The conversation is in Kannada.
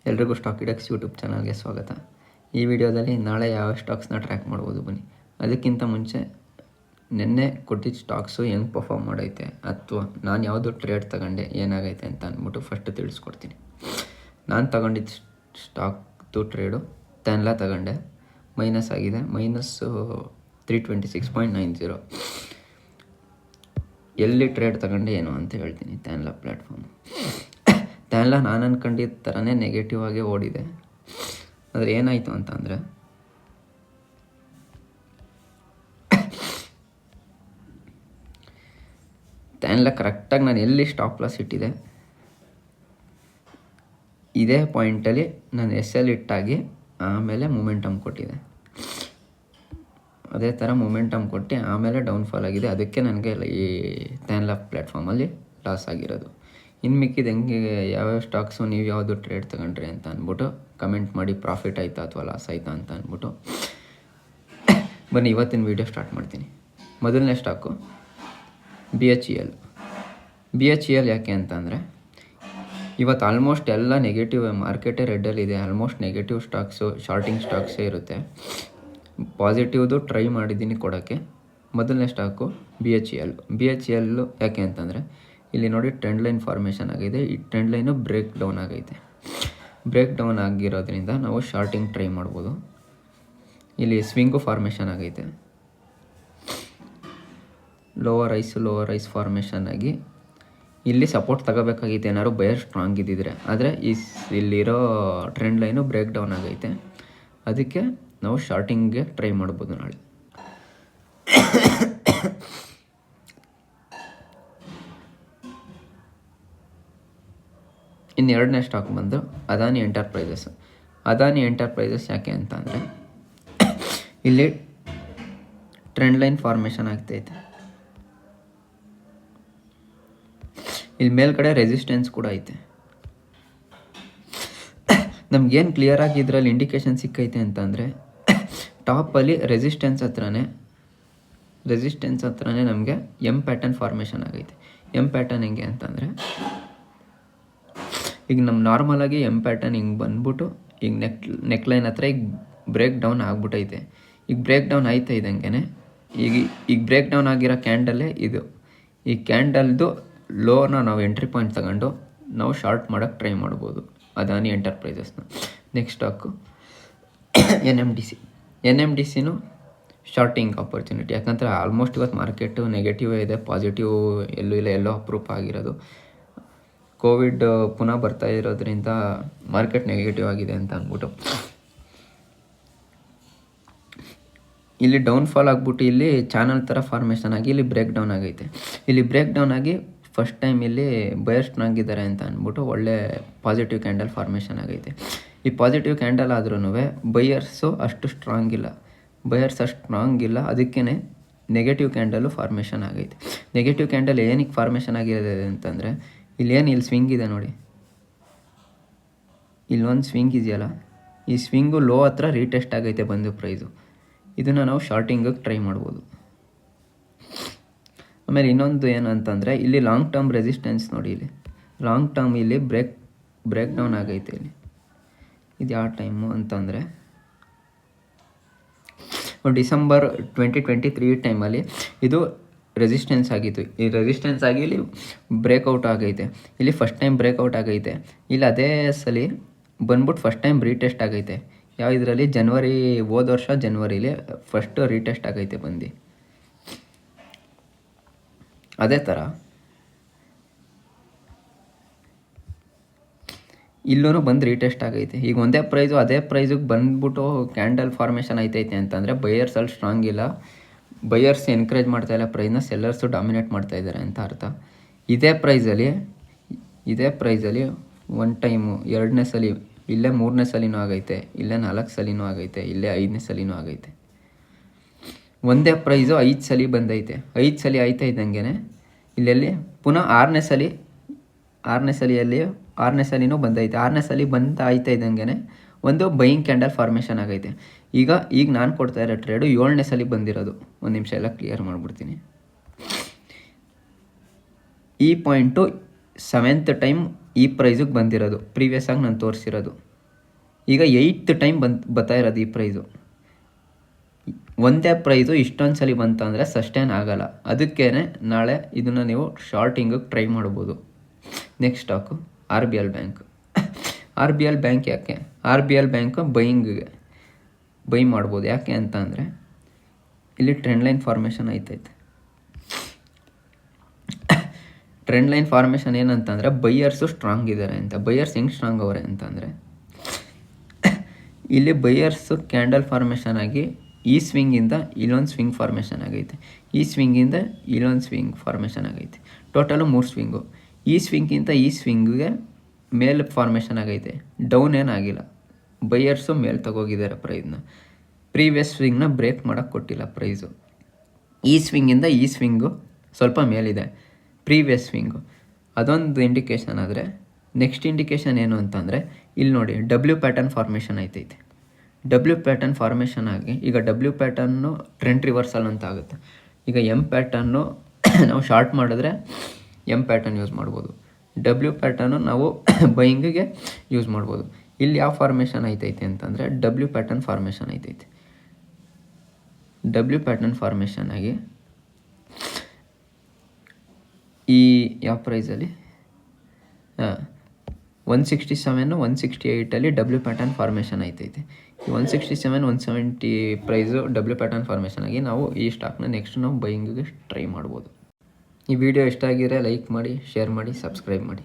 ಎಲ್ರಿಗೂ ಸ್ಟಾಕ್ ಇಡಕ್ಸ್ ಯೂಟ್ಯೂಬ್ ಚಾನಲ್ಗೆ ಸ್ವಾಗತ. ಈ ವಿಡಿಯೋದಲ್ಲಿ ನಾಳೆ ಯಾವ ಸ್ಟಾಕ್ಸ್ನ ಟ್ರ್ಯಾಕ್ ಮಾಡ್ಬೋದು ಬನ್ನಿ. ಅದಕ್ಕಿಂತ ಮುಂಚೆ ನಿನ್ನೆ ಕೊಟ್ಟಿದ್ದ ಸ್ಟಾಕ್ಸು ಹೆಂಗೆ ಪರ್ಫಾರ್ಮ್ ಮಾಡೈತೆ ಅಥವಾ ನಾನು ಯಾವುದು ಟ್ರೇಡ್ ತಗೊಂಡೆ ಏನಾಗೈತೆ ಅಂತ ಅಂದ್ಬಿಟ್ಟು ಫಸ್ಟ್ ತಿಳಿಸ್ಕೊಡ್ತೀನಿ. ನಾನು ತಗೊಂಡಿದ್ದ ಸ್ಟಾಕ್ದು ಟ್ರೇಡು ತೆನ್ಲಾ ತಗೊಂಡೆ, ಮೈನಸ್ ಆಗಿದೆ, -326.90. ಎಲ್ಲಿ ಟ್ರೇಡ್ ತಗೊಂಡೆ ಏನು ಅಂತ ಹೇಳ್ತೀನಿ. ತೆನ್ಲಾ ಪ್ಲ್ಯಾಟ್ಫಾರ್ಮ್ ತೆನ್ಲಾ ನಾನು ಅಂದ್ಕೊಂಡಿದ್ದ ಥರನೇ ನೆಗೆಟಿವ್ ಆಗಿ ಓಡಿದೆ. ಆದರೆ ಏನಾಯಿತು ಅಂತಂದರೆ ತೆನ್ಲಾ ಕರೆಕ್ಟಾಗಿ ನಾನು ಎಲ್ಲಿ ಸ್ಟಾಪ್ ಲಾಸ್ ಇಟ್ಟಿದೆ ಇದೇ ಪಾಯಿಂಟಲ್ಲಿ ನಾನು SL ಇಟ್ಟಾಗಿ ಆಮೇಲೆ ಮೊಮೆಂಟಮ್ ಕೊಟ್ಟಿದೆ. ಅದೇ ಥರ ಮೊಮೆಂಟಮ್ ಕೊಟ್ಟು ಆಮೇಲೆ ಡೌನ್ಫಾಲ್ ಆಗಿದೆ. ಅದಕ್ಕೆ ನನಗೆ ಈ ತೆನ್ಲಾ ಪ್ಲ್ಯಾಟ್ಫಾರ್ಮಲ್ಲಿ ಲಾಸ್ ಆಗಿರೋದು. ಇನ್ನು ಮಿಕ್ಕಿದ ಹೆಂಗೆ ಯಾವ್ಯಾವ ಸ್ಟಾಕ್ಸು ನೀವು ಯಾವುದು ಟ್ರೇಡ್ ತಗೊಂಡ್ರಿ ಅಂತ ಅಂದ್ಬಿಟ್ಟು ಕಮೆಂಟ್ ಮಾಡಿ. ಪ್ರಾಫಿಟ್ ಆಯಿತಾ ಅಥವಾ ಲಾಸ್ ಆಯಿತಾ ಅಂತ ಅಂದ್ಬಿಟ್ಟು ಬನ್ನಿ ಇವತ್ತಿನ ವೀಡಿಯೋ ಸ್ಟಾರ್ಟ್ ಮಾಡ್ತೀನಿ. ಮೊದಲನೇ ಸ್ಟಾಕು BHEL. ಯಾಕೆ ಅಂತಂದರೆ ಇವತ್ತು ಆಲ್ಮೋಸ್ಟ್ ಎಲ್ಲ ನೆಗೆಟಿವ್, ಮಾರ್ಕೆಟೇ ರೆಡ್ಡಲ್ಲಿದೆ. ಆಲ್ಮೋಸ್ಟ್ ನೆಗೆಟಿವ್ ಸ್ಟಾಕ್ಸು, ಶಾರ್ಟಿಂಗ್ ಸ್ಟಾಕ್ಸೇ ಇರುತ್ತೆ. ಪಾಸಿಟಿವ್ದು ಟ್ರೈ ಮಾಡಿದ್ದೀನಿ ಕೊಡೋಕ್ಕೆ. ಮೊದಲನೇ ಸ್ಟಾಕು BHEL ಯಾಕೆ ಅಂತಂದರೆ ಇಲ್ಲಿ ನೋಡಿ ಟ್ರೆಂಡ್ ಲೈನ್ ಫಾರ್ಮೇಷನ್ ಆಗಿದೆ. ಈ ಟ್ರೆಂಡ್ ಲೈನು ಬ್ರೇಕ್ ಡೌನ್ ಆಗೈತೆ. ಬ್ರೇಕ್ ಡೌನ್ ಆಗಿರೋದ್ರಿಂದ ನಾವು ಶಾರ್ಟಿಂಗ್ ಟ್ರೈ ಮಾಡ್ಬೋದು. ಇಲ್ಲಿ ಸ್ವಿಂಗು ಫಾರ್ಮೇಷನ್ ಆಗೈತೆ. ಲೋವರ್ ಐಸ್ ಫಾರ್ಮೇಷನ್ ಆಗಿ ಇಲ್ಲಿ ಸಪೋರ್ಟ್ ತಗೋಬೇಕಾಗಿತ್ತು ಏನಾದ್ರು ಬಯರ್ ಸ್ಟ್ರಾಂಗ್ ಇದ್ದಿದ್ರೆ. ಆದರೆ ಇಲ್ಲಿರೋ ಟ್ರೆಂಡ್ ಲೈನು ಬ್ರೇಕ್ ಡೌನ್ ಆಗೈತೆ. ಅದಕ್ಕೆ ನಾವು ಶಾರ್ಟಿಂಗ್ಗೆ ಟ್ರೈ ಮಾಡ್ಬೋದು ನಾಳೆ. ಇನ್ನು ಎರಡನೇ ಸ್ಟಾಕ್ ಬಂದು ಅದಾನಿ ಎಂಟರ್ಪ್ರೈಸಸ್. ಯಾಕೆ ಅಂತ ಅಂದರೆ ಇಲ್ಲಿ ಟ್ರೆಂಡ್ ಲೈನ್ ಫಾರ್ಮೇಷನ್ ಆಗ್ತೈತೆ. ಇಲ್ಲಿ ಮೇಲ್ಗಡೆ ರೆಸಿಸ್ಟೆನ್ಸ್ ಕೂಡ ಐತೆ. ನಮ್ಗೇನು ಕ್ಲಿಯರ್ ಆಗಿ ಇದರಲ್ಲಿ ಇಂಡಿಕೇಶನ್ ಸಿಕ್ಕೈತೆ ಅಂತಂದರೆ ಟಾಪಲ್ಲಿ ರೆಸಿಸ್ಟೆನ್ಸ್ ಹತ್ರನೇ ನಮಗೆ ಎಮ್ ಪ್ಯಾಟರ್ನ್ ಫಾರ್ಮೇಷನ್ ಆಗೈತೆ. ಎಮ್ ಪ್ಯಾಟರ್ನ್ ಹೆಂಗೆ ಅಂತಂದರೆ ಈಗ ನಮ್ಮ ನಾರ್ಮಲಾಗಿ ಎಮ್ ಪ್ಯಾಟರ್ನ್ ಹಿಂಗೆ ಬಂದ್ಬಿಟ್ಟು ಈಗ ನೆಕ್ ಲೈನ್ ಹತ್ರ ಈಗ ಬ್ರೇಕ್ ಡೌನ್ ಆಗ್ಬಿಟ್ಟೈತೆ. ಈಗ ಬ್ರೇಕ್ ಡೌನ್ ಆಯ್ತಾ ಇದ್ದಂಗೆ ಈಗ ಬ್ರೇಕ್ ಡೌನ್ ಆಗಿರೋ ಕ್ಯಾಂಡಲ್ಲೇ ಇದು. ಈ ಕ್ಯಾಂಡಲ್ದು ಲೋನ ನಾವು ಎಂಟ್ರಿ ಪಾಯಿಂಟ್ ತಗೊಂಡು ನಾವು ಶಾರ್ಟ್ ಮಾಡೋಕ್ಕೆ ಟ್ರೈ ಮಾಡ್ಬೋದು ಅದಾನಿ ಎಂಟರ್ಪ್ರೈಸಸ್ನ. ನೆಕ್ಸ್ಟ್ ಸ್ಟಾಕು NMDCನೂ ಶಾರ್ಟಿಂಗ್ ಆಪರ್ಚುನಿಟಿ. ಯಾಕಂದರೆ ಆಲ್ಮೋಸ್ಟ್ ಇವತ್ತು ಮಾರ್ಕೆಟು ನೆಗೆಟಿವೇ ಇದೆ, ಪಾಸಿಟಿವ್ ಎಲ್ಲೋ ಅಪ್ರೂಪ್ ಆಗಿರೋದು. ಕೋವಿಡ್ ಪುನಃ ಬರ್ತಾ ಇರೋದ್ರಿಂದ ಮಾರ್ಕೆಟ್ ನೆಗೆಟಿವ್ ಆಗಿದೆ ಅಂತ ಅಂದ್ಬಿಟ್ಟು ಇಲ್ಲಿ ಡೌನ್ಫಾಲ್ ಆಗಿಬಿಟ್ಟು ಇಲ್ಲಿ ಚಾನಲ್ ಥರ ಫಾರ್ಮೇಷನ್ ಆಗಿ ಇಲ್ಲಿ ಬ್ರೇಕ್ ಡೌನ್ ಆಗೈತೆ. ಇಲ್ಲಿ ಬ್ರೇಕ್ ಡೌನ್ ಆಗಿ ಫಸ್ಟ್ ಟೈಮ್ ಇಲ್ಲಿ ಬಯರ್ ಸ್ಟ್ರಾಂಗ್ ಇದ್ದಾರೆ ಅಂತ ಅಂದ್ಬಿಟ್ಟು ಒಳ್ಳೆ ಪಾಸಿಟಿವ್ ಕ್ಯಾಂಡಲ್ ಫಾರ್ಮೇಷನ್ ಆಗೈತೆ. ಈ ಪಾಸಿಟಿವ್ ಕ್ಯಾಂಡಲ್ ಆದ್ರೂ ಬಯರ್ಸು ಅಷ್ಟು ಸ್ಟ್ರಾಂಗ್ ಇಲ್ಲ. ಅದಕ್ಕೇ ನೆಗೆಟಿವ್ ಕ್ಯಾಂಡಲು ಫಾರ್ಮೇಷನ್ ಆಗೈತೆ. ನೆಗೆಟಿವ್ ಕ್ಯಾಂಡಲ್ ಏನಕ್ಕೆ ಫಾರ್ಮೇಷನ್ ಆಗಿದೆ ಅಂತಂದರೆ ಇಲ್ಲಿ ಸ್ವಿಂಗ್ ಇದೆ ನೋಡಿ. ಇಲ್ಲೊಂದು ಸ್ವಿಂಗ್ ಇದೆಯಲ್ಲ, ಈ ಸ್ವಿಂಗು ಲೋ ಹತ್ರ ರೀಟೆಸ್ಟ್ ಆಗೈತೆ ಬಂದು ಪ್ರೈಸು. ಇದನ್ನು ನಾವು ಶಾರ್ಟಿಂಗಿಗೆ ಟ್ರೈ ಮಾಡ್ಬೋದು. ಆಮೇಲೆ ಇನ್ನೊಂದು ಏನು ಅಂತಂದರೆ ಇಲ್ಲಿ ಲಾಂಗ್ ಟರ್ಮ್ ರೆಸಿಸ್ಟೆನ್ಸ್ ನೋಡಿ. ಇಲ್ಲಿ ಲಾಂಗ್ ಟರ್ಮ್ ಇಲ್ಲಿ ಬ್ರೇಕ್ ಡೌನ್ ಆಗೈತೆ. ಇದು ಯಾವ ಟೈಮು ಅಂತಂದರೆ ಡಿಸೆಂಬರ್ 2023 ಟೈಮಲ್ಲಿ ಇದು ರೆಸಿಸ್ಟೆನ್ಸ್ ಆಗಿತ್ತು. ಈ ರೆಸಿಸ್ಟೆನ್ಸ್ ಆಗಿ ಇಲ್ಲಿ ಬ್ರೇಕೌಟ್ ಆಗೈತೆ. ಇಲ್ಲಿ ಫಸ್ಟ್ ಟೈಮ್ ಬ್ರೇಕೌಟ್ ಆಗೈತೆ. ಇಲ್ಲಿ ಅದೇ ಸಲ ಬಂದ್ಬಿಟ್ಟು ಫಸ್ಟ್ ಟೈಮ್ ರೀಟೆಸ್ಟ್ ಆಗೈತೆ. ಯಾವ ಇದರಲ್ಲಿ ಹೋದ ವರ್ಷ ಜನವರಿಲಿ ಫಸ್ಟ್ ರೀಟೆಸ್ಟ್ ಆಗೈತೆ ಬಂದು. ಅದೇ ಥರ ಇಲ್ಲೂ ಬಂದು ರೀಟೆಸ್ಟ್ ಆಗೈತೆ. ಈಗ ಒಂದೇ ಪ್ರೈಸು ಅದೇ ಪ್ರೈಸಿಗೆ ಬಂದ್ಬಿಟ್ಟು ಕ್ಯಾಂಡಲ್ ಫಾರ್ಮೇಷನ್ ಐತೈತೆ ಅಂತಂದರೆ ಬಯರ್ಸ್ ಅಲ್ಲಿ ಸ್ಟ್ರಾಂಗ್ ಇಲ್ಲ. ಬಯರ್ಸ್ ಎನ್ಕರೇಜ್ ಮಾಡ್ತಾಯಿಲ್ಲ ಪ್ರೈಸ್ನ, ಸೆಲ್ಲರ್ಸು ಡಾಮಿನೇಟ್ ಮಾಡ್ತಾಯಿದ್ದಾರೆ ಅಂತ ಅರ್ಥ. ಇದೇ ಪ್ರೈಸಲ್ಲಿ ಒನ್ ಟೈಮು, ಎರಡನೇ ಸಲ, ಇಲ್ಲೇ ಮೂರನೇ ಸಲಿನೂ ಆಗೈತೆ, ಇಲ್ಲೇ 4 ಸಲಿನೂ ಆಗೈತೆ, ಇಲ್ಲೇ 5ನೇ ಸಲಿನೂ ಆಗೈತೆ. ಒಂದೇ ಪ್ರೈಸು 5 ಸಲ ಬಂದೈತೆ. 5 ಸಲ ಆಯ್ತಾ ಇದ್ದಂಗೆ ಇಲ್ಲೆಲ್ಲಿ ಪುನಃ 6ನೇ ಸಲಿನೂ ಬಂದೈತೆ. 6ನೇ ಸಲ ಬಂದು ಆಯ್ತಾ ಇದ್ದಂಗೆ ಒಂದು ಬೈಯಿಂಗ್ ಕ್ಯಾಂಡಲ್ ಫಾರ್ಮೇಷನ್ ಆಗೈತೆ. ಈಗ ನಾನು ಕೊಡ್ತಾ ಇರೋ ಟ್ರೇಡು 7ನೇ ಸಲ ಬಂದಿರೋದು. ಒಂದು ನಿಮಿಷ ಎಲ್ಲ ಕ್ಲಿಯರ್ ಮಾಡಿಬಿಡ್ತೀನಿ. ಈ ಪಾಯಿಂಟು 7th ಟೈಮ್ ಈ ಪ್ರೈಸಿಗೆ ಬಂದಿರೋದು. ಪ್ರೀವಿಯಸ್ ಆಗಿ ನಾನು ತೋರಿಸಿರೋದು ಈಗ 8th ಟೈಮ್ ಬರ್ತಾ ಇರೋದು ಈ ಪ್ರೈಸು. ಒಂದೇ ಪ್ರೈಸು ಇಷ್ಟೊಂದು ಸಲ ಬಂತು ಅಂದರೆ ಸಸ್ಟೈನ್ ಆಗಲ್ಲ. ಅದಕ್ಕೇ ನಾಳೆ ಇದನ್ನು ನೀವು ಶಾರ್ಟಿಂಗಿಗೆ ಟ್ರೈ ಮಾಡ್ಬೋದು. Next stock RBL bank. RBL bank ಯಾಕೆ? RBL ಬ್ಯಾಂಕು ಬೈ ಮಾಡ್ಬೋದು. ಯಾಕೆ ಅಂತ ಅಂದರೆ ಇಲ್ಲಿ ಟ್ರೆಂಡ್ ಲೈನ್ ಫಾರ್ಮೇಷನ್ ಐತೈತೆ. ಟ್ರೆಂಡ್ ಲೈನ್ ಫಾರ್ಮೇಷನ್ ಏನಂತಂದರೆ ಬೈಯರ್ಸು ಸ್ಟ್ರಾಂಗ್ ಇದ್ದಾರೆ ಅಂತ. ಬೈಯರ್ಸ್ ಹೆಂಗೆ ಸ್ಟ್ರಾಂಗ್ ಅವರೆ ಅಂತಂದರೆ ಇಲ್ಲಿ ಬೈಯರ್ಸು ಕ್ಯಾಂಡಲ್ ಫಾರ್ಮೇಷನ್ ಆಗಿ ಈ ಸ್ವಿಂಗಿಂದ ಇಲ್ಲೊಂದು ಸ್ವಿಂಗ್ ಫಾರ್ಮೇಷನ್ ಆಗೈತೆ, ಈ ಸ್ವಿಂಗಿಂದ ಇಲ್ಲೊಂದು ಸ್ವಿಂಗ್ ಫಾರ್ಮೇಷನ್ ಆಗೈತೆ. Total 3 swing. ಈ ಸ್ವಿಂಗಿಂತ ಈ ಸ್ವಿಂಗಿಗೆ ಮೇಲೆ ಫಾರ್ಮೇಷನ್ ಆಗೈತೆ, ಡೌನ್ ಏನಾಗಿಲ್ಲ. ಬೈಯರ್ಸು ಮೇಲೆ ತಗೋಗಿದ್ದಾರೆ ಪ್ರೈಸ್ನ. ಪ್ರೀವಿಯಸ್ ಸ್ವಿಂಗ್ನ ಬ್ರೇಕ್ ಮಾಡೋಕ್ಕೆ ಕೊಟ್ಟಿಲ್ಲ ಪ್ರೈಸು. ಈ ಸ್ವಿಂಗಿಂದ ಈ ಸ್ವಿಂಗು ಸ್ವಲ್ಪ ಮೇಲಿದೆ, ಪ್ರೀವಿಯಸ್ ಸ್ವಿಂಗು. ಅದೊಂದು ಇಂಡಿಕೇಷನ್ ಆದರೆ ನೆಕ್ಸ್ಟ್ ಇಂಡಿಕೇಷನ್ ಏನು ಅಂತಂದರೆ ಇಲ್ಲಿ ನೋಡಿ W ಪ್ಯಾಟರ್ನ್ ಫಾರ್ಮೇಷನ್ ಐತೈತೆ. W ಪ್ಯಾಟರ್ನ್ ಫಾರ್ಮೇಷನ್ ಆಗಿ ಈಗ W ಪ್ಯಾಟರ್ನು ಟ್ರೆಂಡ್ ರಿವರ್ಸಲ್ ಅಂತ ಆಗುತ್ತೆ. ಈಗ M ಪ್ಯಾಟರ್ನು ನಾವು ಶಾರ್ಟ್ ಮಾಡಿದ್ರೆ M ಪ್ಯಾಟರ್ನ್ ಯೂಸ್ ಮಾಡ್ಬೋದು. W ಪ್ಯಾಟರ್ನು ನಾವು ಬೈಯಿಂಗಿಗೆ ಯೂಸ್ ಮಾಡ್ಬೋದು. ಇಲ್ಲಿ ಯಾವ ಫಾರ್ಮೇಷನ್ ಐತೈತೆ ಅಂತಂದರೆ W ಪ್ಯಾಟರ್ನ್ ಫಾರ್ಮೇಷನ್ ಐತೈತೆ. W ಪ್ಯಾಟರ್ನ್ ಫಾರ್ಮೇಷನ್ ಆಗಿ ಈ ಯಾವ ಪ್ರೈಸಲ್ಲಿ 167 168 W ಪ್ಯಾಟರ್ನ್ ಫಾರ್ಮೇಷನ್ ಐತೈತೆ. ಈ 167 170 ಪ್ರೈಸು W ಪ್ಯಾಟರ್ನ್ ಫಾರ್ಮೇಷನ್ ಆಗಿ ನಾವು ಈ ಸ್ಟಾಕ್ನ ನೆಕ್ಸ್ಟ್ ನಾವು ಬೈಯಿಂಗಿಗೆ ಟ್ರೈ ಮಾಡ್ಬೋದು. ಈ ವಿಡಿಯೋ ಇಷ್ಟ ಆಗಿದ್ರೆ ಲೈಕ್ ಮಾಡಿ, ಶೇರ್ ಮಾಡಿ, ಸಬ್ಸ್ಕ್ರೈಬ್ ಮಾಡಿ.